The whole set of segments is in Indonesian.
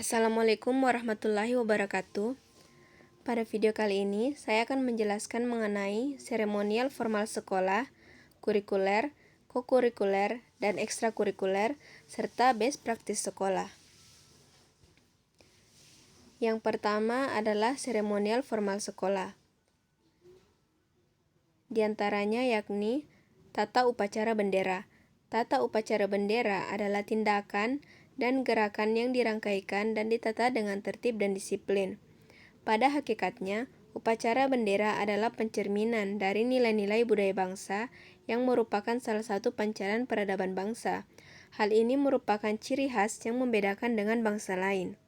Assalamualaikum warahmatullahi wabarakatuh. Pada video kali ini, saya akan menjelaskan mengenai seremonial formal sekolah, kurikuler, kokurikuler, dan ekstrakurikuler, serta best practice sekolah. Yang pertama adalah seremonial formal sekolah. Di antaranya yakni tata upacara bendera. Tata upacara bendera adalah tindakan dan gerakan yang dirangkaikan dan ditata dengan tertib dan disiplin. Pada hakikatnya, upacara bendera adalah pencerminan dari nilai-nilai budaya bangsa yang merupakan salah satu pancaran peradaban bangsa. Hal ini merupakan ciri khas yang membedakan dengan bangsa lain.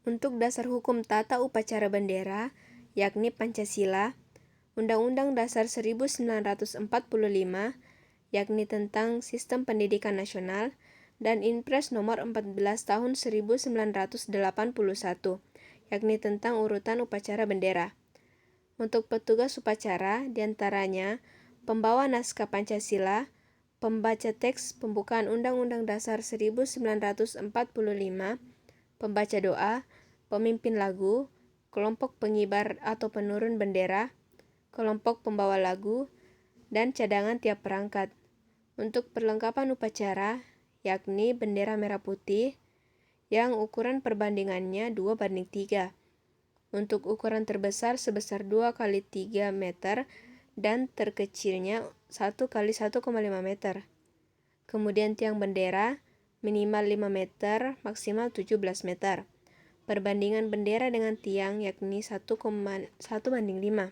Untuk dasar hukum tata upacara bendera, yakni Pancasila, Undang-Undang Dasar 1945, yakni tentang Sistem Pendidikan Nasional, dan Inpres Nomor 14 Tahun 1981, yakni tentang urutan upacara bendera. Untuk petugas upacara, diantaranya pembawa naskah Pancasila, pembaca teks pembukaan Undang-Undang Dasar 1945, pembaca doa, pemimpin lagu, kelompok pengibar atau penurun bendera, kelompok pembawa lagu, dan cadangan tiap perangkat. Untuk perlengkapan upacara, yakni bendera merah putih, yang ukuran perbandingannya 2:3. Untuk ukuran terbesar sebesar 2x3 meter dan terkecilnya 1x1,5 meter. Kemudian tiang bendera minimal 5 meter, maksimal 17 meter. Perbandingan bendera dengan tiang yakni 1:5.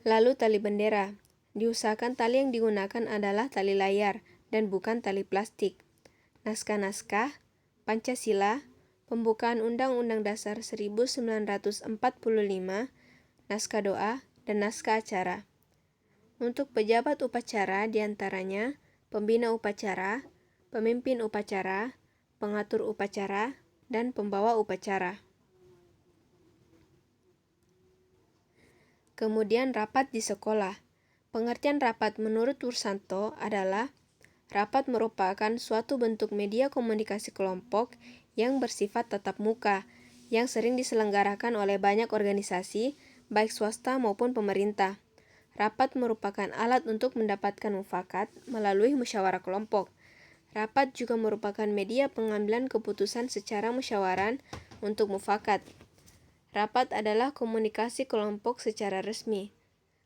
Lalu tali bendera. Diusahakan tali yang digunakan adalah tali layar dan bukan tali plastik. Naskah-naskah, Pancasila, pembukaan Undang-Undang Dasar 1945, naskah doa, dan naskah acara. Untuk pejabat upacara diantaranya pembina upacara, pemimpin upacara, pengatur upacara, dan pembawa upacara. Kemudian rapat di sekolah. Pengertian rapat menurut Wursanto adalah rapat merupakan suatu bentuk media komunikasi kelompok yang bersifat tatap muka, yang sering diselenggarakan oleh banyak organisasi, baik swasta maupun pemerintah. Rapat merupakan alat untuk mendapatkan mufakat melalui musyawarah kelompok. Rapat juga merupakan media pengambilan keputusan secara musyawarah untuk mufakat. Rapat adalah komunikasi kelompok secara resmi.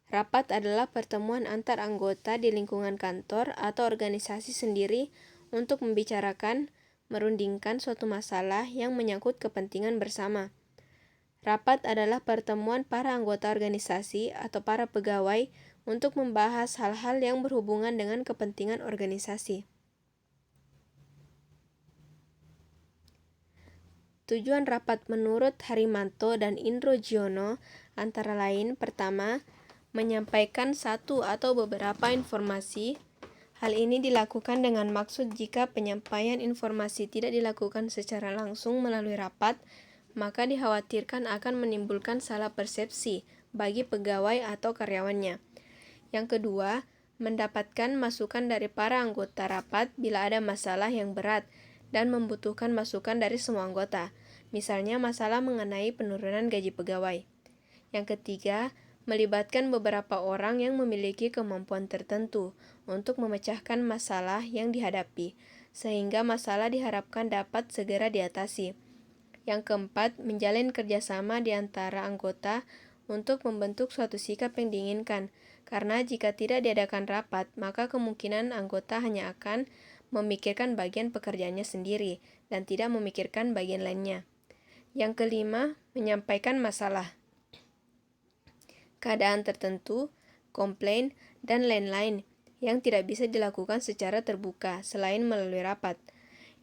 Rapat adalah pertemuan antar anggota di lingkungan kantor atau organisasi sendiri untuk membicarakan, merundingkan suatu masalah yang menyangkut kepentingan bersama. Rapat adalah pertemuan para anggota organisasi atau para pegawai untuk membahas hal-hal yang berhubungan dengan kepentingan organisasi. Tujuan rapat menurut Harimanto dan Indro Giono antara lain pertama, menyampaikan satu atau beberapa informasi. Hal ini dilakukan dengan maksud jika penyampaian informasi tidak dilakukan secara langsung melalui rapat, maka dikhawatirkan akan menimbulkan salah persepsi bagi pegawai atau karyawannya. Yang kedua, mendapatkan masukan dari para anggota rapat bila ada masalah yang berat dan membutuhkan masukan dari semua anggota, misalnya masalah mengenai penurunan gaji pegawai. Yang ketiga, melibatkan beberapa orang yang memiliki kemampuan tertentu untuk memecahkan masalah yang dihadapi, sehingga masalah diharapkan dapat segera diatasi. Yang keempat, menjalin kerjasama di antara anggota untuk membentuk suatu sikap yang diinginkan, karena jika tidak diadakan rapat, maka kemungkinan anggota hanya akan memikirkan bagian pekerjaannya sendiri dan tidak memikirkan bagian lainnya. Yang kelima, menyampaikan masalah, keadaan tertentu, komplain, dan lain-lain yang tidak bisa dilakukan secara terbuka selain melalui rapat.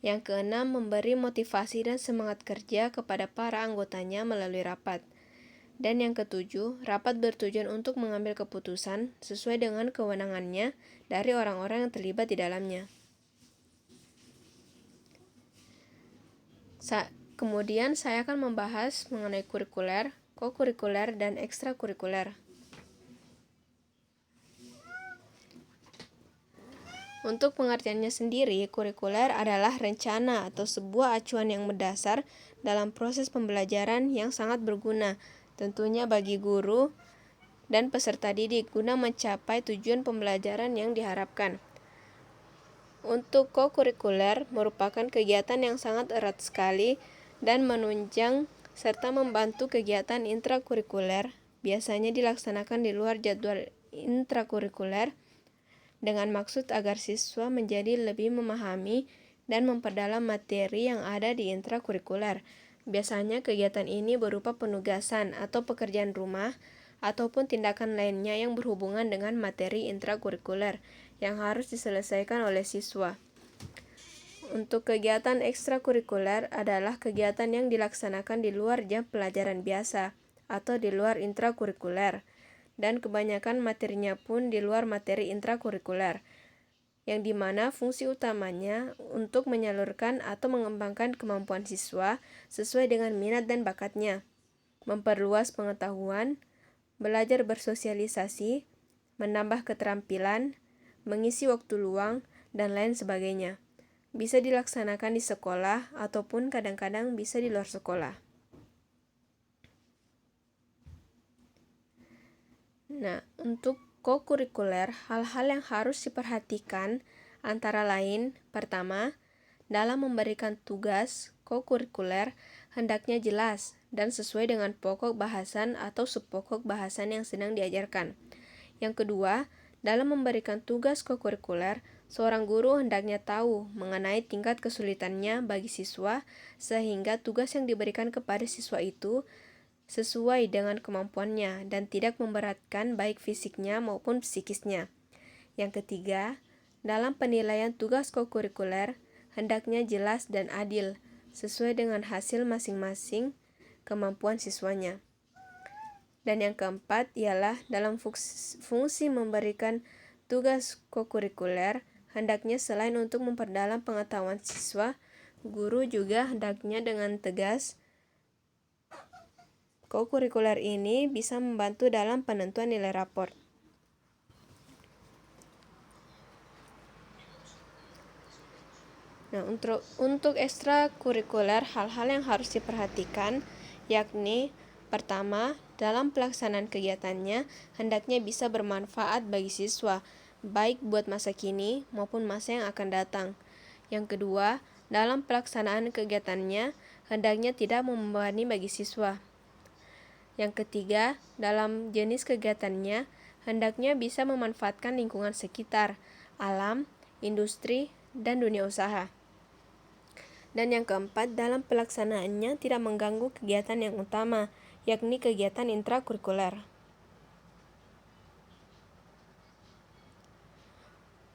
Yang keenam, memberi motivasi dan semangat kerja kepada para anggotanya melalui rapat. Dan yang ketujuh, rapat bertujuan untuk mengambil keputusan sesuai dengan kewenangannya dari orang-orang yang terlibat di dalamnya. Kemudian saya akan membahas mengenai kurikuler, kokurikuler, dan ekstrakurikuler. Untuk pengertiannya sendiri, kurikuler adalah rencana atau sebuah acuan yang mendasar dalam proses pembelajaran yang sangat berguna, tentunya bagi guru dan peserta didik guna mencapai tujuan pembelajaran yang diharapkan. Untuk kokurikuler merupakan kegiatan yang sangat erat sekali dan menunjang serta membantu kegiatan intrakurikuler, biasanya dilaksanakan di luar jadwal intrakurikuler, dengan maksud agar siswa menjadi lebih memahami dan memperdalam materi yang ada di intrakurikuler. Biasanya kegiatan ini berupa penugasan atau pekerjaan rumah ataupun tindakan lainnya yang berhubungan dengan materi intrakurikuler yang harus diselesaikan oleh siswa. Untuk kegiatan ekstrakurikuler adalah kegiatan yang dilaksanakan di luar jam pelajaran biasa atau di luar intrakurikuler, dan kebanyakan materinya pun di luar materi intrakurikuler, yang dimana fungsi utamanya untuk menyalurkan atau mengembangkan kemampuan siswa sesuai dengan minat dan bakatnya, memperluas pengetahuan, belajar bersosialisasi, menambah keterampilan, mengisi waktu luang, dan lain sebagainya. Bisa dilaksanakan di sekolah ataupun kadang-kadang bisa di luar sekolah. Nah, untuk kokurikuler, hal-hal yang harus diperhatikan antara lain, pertama, dalam memberikan tugas kokurikuler, hendaknya jelas dan sesuai dengan pokok bahasan atau subpokok bahasan yang sedang diajarkan. Yang kedua, dalam memberikan tugas kokurikuler, seorang guru hendaknya tahu mengenai tingkat kesulitannya bagi siswa, sehingga tugas yang diberikan kepada siswa itu sesuai dengan kemampuannya dan tidak memberatkan baik fisiknya maupun psikisnya. Yang ketiga, dalam penilaian tugas kokurikuler, hendaknya jelas dan adil, sesuai dengan hasil masing-masing kemampuan siswanya. Dan yang keempat ialah dalam fungsi memberikan tugas kokurikuler, hendaknya selain untuk memperdalam pengetahuan siswa, guru juga hendaknya dengan tegas kokurikuler ini bisa membantu dalam penentuan nilai rapor. Nah, untuk ekstrakurikuler, hal-hal yang harus diperhatikan yakni pertama, dalam pelaksanaan kegiatannya hendaknya bisa bermanfaat bagi siswa, baik buat masa kini maupun masa yang akan datang. Yang kedua, dalam pelaksanaan kegiatannya hendaknya tidak membebani bagi siswa. Yang ketiga, dalam jenis kegiatannya, hendaknya bisa memanfaatkan lingkungan sekitar, alam, industri, dan dunia usaha. Dan yang keempat, dalam pelaksanaannya tidak mengganggu kegiatan yang utama, yakni kegiatan intrakurikuler.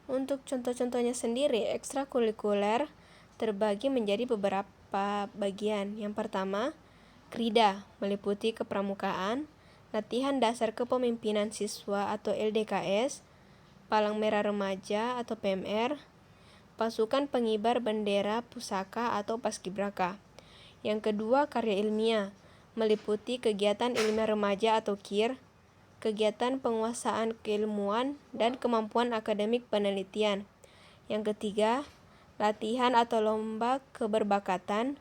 Untuk contoh-contohnya sendiri, ekstrakurikuler terbagi menjadi beberapa bagian. Yang pertama, Krida meliputi kepramukaan, latihan dasar kepemimpinan siswa atau LDKS, Palang Merah Remaja atau PMR, pasukan pengibar bendera pusaka atau Paskibraka. Yang kedua, karya ilmiah meliputi kegiatan ilmiah remaja atau KIR, kegiatan penguasaan keilmuan dan kemampuan akademik penelitian. Yang ketiga, latihan atau lomba keberbakatan,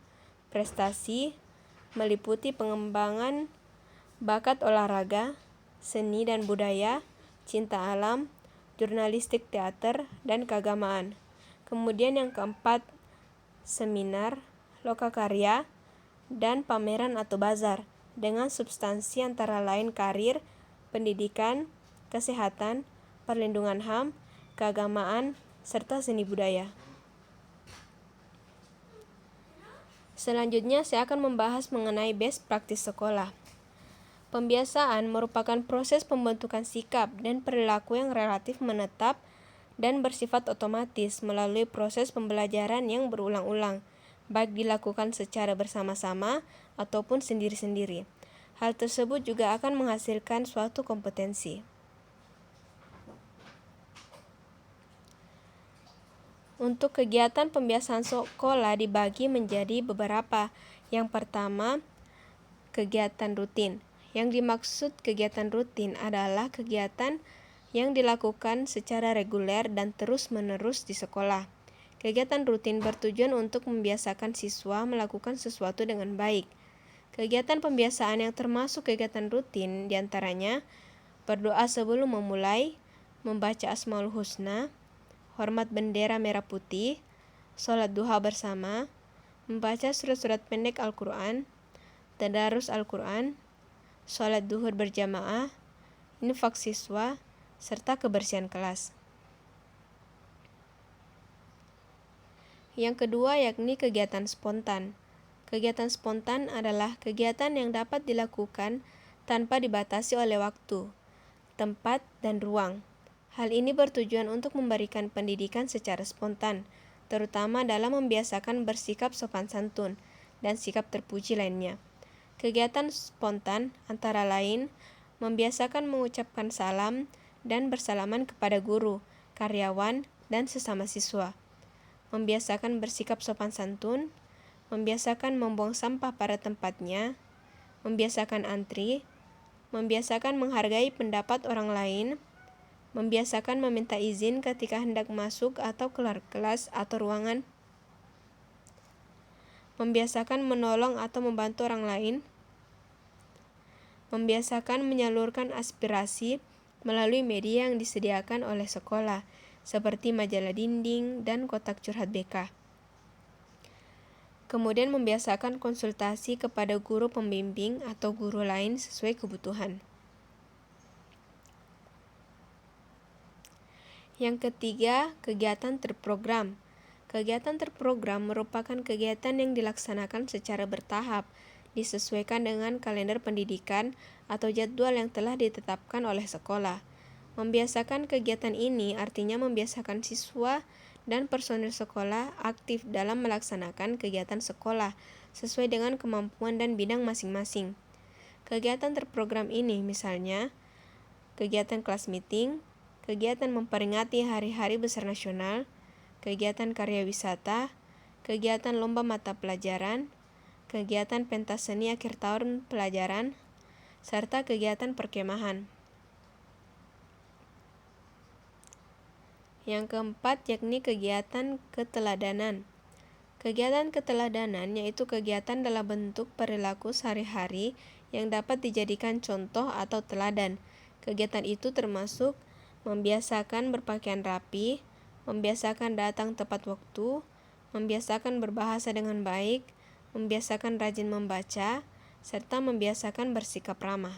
prestasi, meliputi pengembangan bakat olahraga, seni dan budaya, cinta alam, jurnalistik teater, dan keagamaan. Kemudian yang keempat, seminar, lokakarya, dan pameran atau bazar dengan substansi antara lain karir, pendidikan, kesehatan, perlindungan HAM, keagamaan, serta seni budaya. Selanjutnya, saya akan membahas mengenai best practice sekolah. Pembiasaan merupakan proses pembentukan sikap dan perilaku yang relatif menetap dan bersifat otomatis melalui proses pembelajaran yang berulang-ulang, baik dilakukan secara bersama-sama ataupun sendiri-sendiri. Hal tersebut juga akan menghasilkan suatu kompetensi. Untuk kegiatan pembiasaan sekolah dibagi menjadi beberapa. Yang pertama, kegiatan rutin. Yang dimaksud kegiatan rutin adalah kegiatan yang dilakukan secara reguler dan terus-menerus di sekolah. Kegiatan rutin bertujuan untuk membiasakan siswa melakukan sesuatu dengan baik. Kegiatan pembiasaan yang termasuk kegiatan rutin diantaranya berdoa sebelum memulai, membaca Asmaul Husna, hormat bendera merah putih, sholat duha bersama, membaca surat-surat pendek Al-Quran, tadarus Al-Quran, sholat duhur berjamaah, infak siswa, serta kebersihan kelas. Yang kedua yakni kegiatan spontan. Kegiatan spontan adalah kegiatan yang dapat dilakukan tanpa dibatasi oleh waktu, tempat, dan ruang. Hal ini bertujuan untuk memberikan pendidikan secara spontan, terutama dalam membiasakan bersikap sopan santun dan sikap terpuji lainnya. Kegiatan spontan antara lain membiasakan mengucapkan salam dan bersalaman kepada guru, karyawan, dan sesama siswa. Membiasakan bersikap sopan santun, membiasakan membuang sampah pada tempatnya, membiasakan antri, membiasakan menghargai pendapat orang lain, membiasakan meminta izin ketika hendak masuk atau keluar kelas atau ruangan, membiasakan menolong atau membantu orang lain, membiasakan menyalurkan aspirasi melalui media yang disediakan oleh sekolah, seperti majalah dinding dan kotak curhat BK. Kemudian membiasakan konsultasi kepada guru pembimbing atau guru lain sesuai kebutuhan. Yang ketiga, kegiatan terprogram. Kegiatan terprogram merupakan kegiatan yang dilaksanakan secara bertahap, disesuaikan dengan kalender pendidikan atau jadwal yang telah ditetapkan oleh sekolah. Membiasakan kegiatan ini artinya membiasakan siswa dan personil sekolah aktif dalam melaksanakan kegiatan sekolah sesuai dengan kemampuan dan bidang masing-masing. Kegiatan terprogram ini misalnya kegiatan kelas meeting, kegiatan memperingati hari-hari besar nasional, kegiatan karya wisata, kegiatan lomba mata pelajaran, kegiatan pentas seni akhir tahun pelajaran, serta kegiatan perkemahan. Yang keempat yakni kegiatan keteladanan. Kegiatan keteladanan yaitu kegiatan dalam bentuk perilaku sehari-hari yang dapat dijadikan contoh atau teladan. Kegiatan itu termasuk membiasakan berpakaian rapi, membiasakan datang tepat waktu, membiasakan berbahasa dengan baik, membiasakan rajin membaca, serta membiasakan bersikap ramah.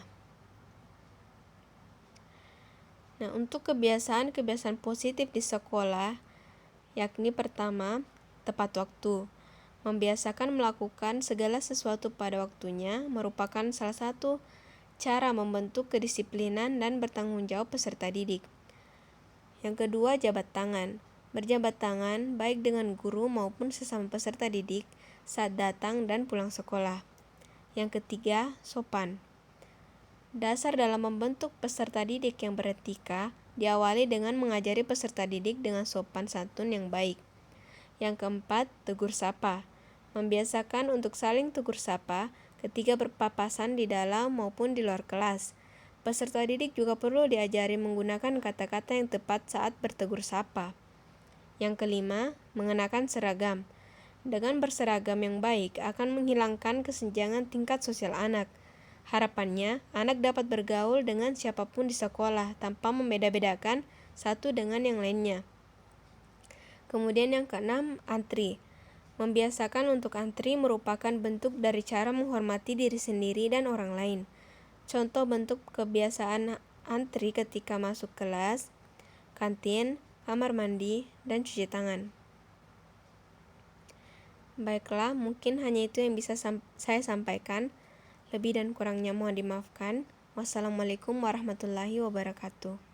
Nah, untuk kebiasaan-kebiasaan positif di sekolah, yakni pertama, tepat waktu. Membiasakan melakukan segala sesuatu pada waktunya merupakan salah satu cara membentuk kedisiplinan dan bertanggung jawab peserta didik. Yang kedua, jabat tangan. Berjabat tangan baik dengan guru maupun sesama peserta didik saat datang dan pulang sekolah. Yang ketiga, sopan. Dasar dalam membentuk peserta didik yang beretika diawali dengan mengajari peserta didik dengan sopan santun yang baik. Yang keempat, tegur sapa. Membiasakan untuk saling tegur sapa ketika berpapasan di dalam maupun di luar kelas. Peserta didik juga perlu diajari menggunakan kata-kata yang tepat saat bertegur sapa. Yang kelima, mengenakan seragam. Dengan berseragam yang baik akan menghilangkan kesenjangan tingkat sosial anak. Harapannya, anak dapat bergaul dengan siapapun di sekolah tanpa membeda-bedakan satu dengan yang lainnya. Kemudian yang keenam, antri. Membiasakan untuk antri merupakan bentuk dari cara menghormati diri sendiri dan orang lain. Contoh bentuk kebiasaan antri ketika masuk kelas, kantin, kamar mandi, dan cuci tangan. Baiklah, mungkin hanya itu yang bisa saya sampaikan. Lebih dan kurangnya mohon dimaafkan. Wassalamualaikum warahmatullahi wabarakatuh.